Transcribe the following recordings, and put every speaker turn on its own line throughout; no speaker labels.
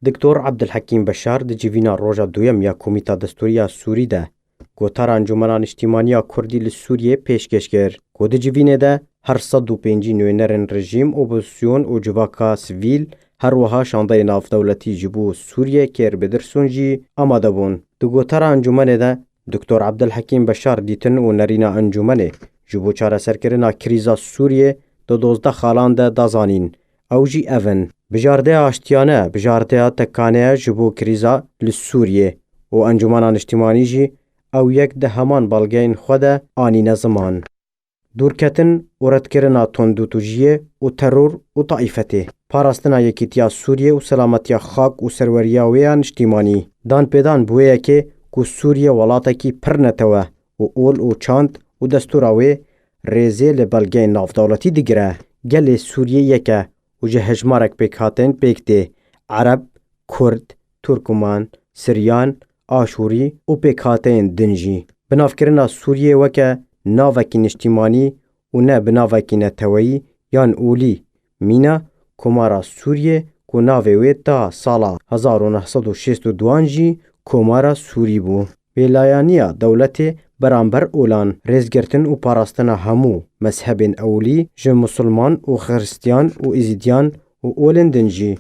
دکتور عبدالحکیم بشار د جیوینا روژا دویم یا کمیتا دستوریا سوری ده گوتار انجمنان اجتماعی کردی لسوریه پیشکش کرد که د جیوینه ده هر 105 نوینرن رژیم اپوزیسیون و جواکا سویل هر وها شانده ناف دولتی جبو سوریه کر بدرسون جی آماده بون. دو گوتار انجمنه ده دکتور عبدالحکیم بشار دیتن و نرینا انجمنه جبو چاره سرکرنا کریزا سوریه دو 12 خالان ده دازانین او جی اون بجارده آشتیانه بجارده تکانه جبو کریزا لسوریه و انجمنان اجتماعی جی او یک ده همان بلگین خود آنین زمان. دورکتن و ردکرنا تندوتوجیه و ترور و طائفته پاراستنا یکیتیا سوریه و سلامتیا خاک و سروریا ویان اجتماعی دان پیدان بویه که سوریه ولاته کی پر نتوه و اول و چاند و دستوراوی ریزه لبلگین ناف دولتی دیگره گل سوریه یکه و جه هجمارک پیکاتن پیکته عرب، کرد، ترکمان، سریان، آشوری و پیکاتن دنجی. بنافکرنا سوریه وکه ناوکین اجتماعی و نه بناوکین نتوی یان اولی مینا کمارا سوریه که ناوی تا سالا 1962 جی کمارا سوری بو. ولایانیا دولت برانبر اولان رزگرتن و پاراستنا همو مذهبین اولی جه مسلمان و خرستیان و ازیدیان و اولن دنجی.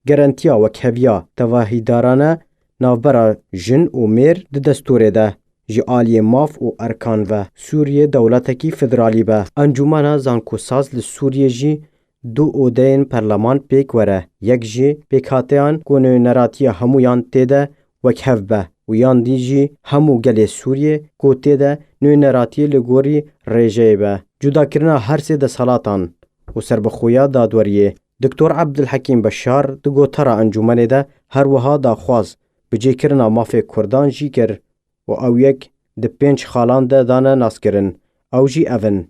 گرانتیا و کهویا تواهیدارانه نافبرا جن و میر ده دستوره ده جه آلی ماف و ارکان و سوریه دولتکی فدرالی به. انجمانا زانکوساز لسوریه جی دو اودین پرلمان پیک وره یک جی پیکاتیان کنو نراتی همویان تیده وکهف به و یان دیجی همو گل سوریه کو تیده نو نراتی لگوری ریجه به. جدا کرنا هر سه ده سالاتان و سربخویا دادوریه. دکتور عبدالحکیم بشار دو گوتارا انجمنه ده هر وها دا خواز بجه کرنا مافی کردان جی کر و او یک ده 5 خالان ده دانه ناس کرن او جی اون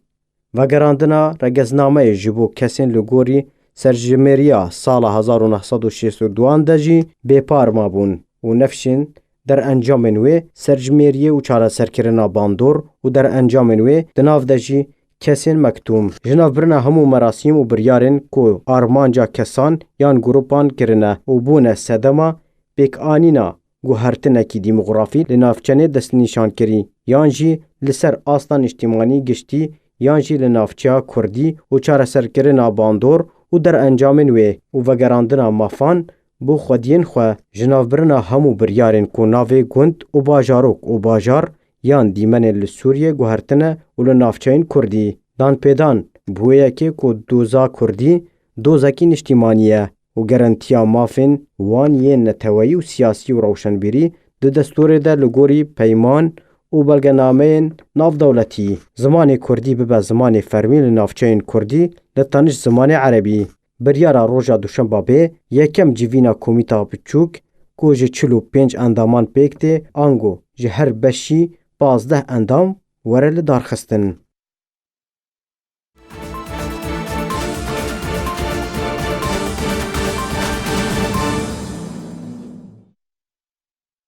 و گراندنا رگزنامه جبو کسین لگوری سرجمریا سال 1962 ده جی بیپار مابون و نفشن در انجام نوی سرجمریه و چاره سرکرنا باندور و در انجام نوی دناف ده جی کسین مکتوم جناف برنا همو مراسم و بریارن کو آرمانجا کسان یان گروپان کرنه و بونه سدما بیک آنینا گوهرتنه کی دیموغرافی لنافچنه دست نیشان کری یان جی لسر آستان اجتماعی گشتی یان جی لنافچیا کردی و چاره سرکرنا باندور و در انجام نوی و وگراندنا مافان بو خودین خو جناف برنا همو بریارن کو ناوی گوند و باجاروک و باجار یان دیمن لسوریه گوهرتنه و لنافچین کردی دان پیدان بویه که کو دوزا کردی دوزاکین اجتماعیه و گرانتیا مافن وان یه نتوایی و سیاسی و روشنبیری ده دستور ده لگوری پیمان و بلگنامه ناف دولتی زمان کردی ببه زمان فرمی لنافچین کردی لطانش زمان عربی. بریارا روژا دوشنبه به یکم جیوینا کمیتا بچوک که جه 45 اندامان پیکته آنگو جه هر بشی 15 اندام ورل دارخستن.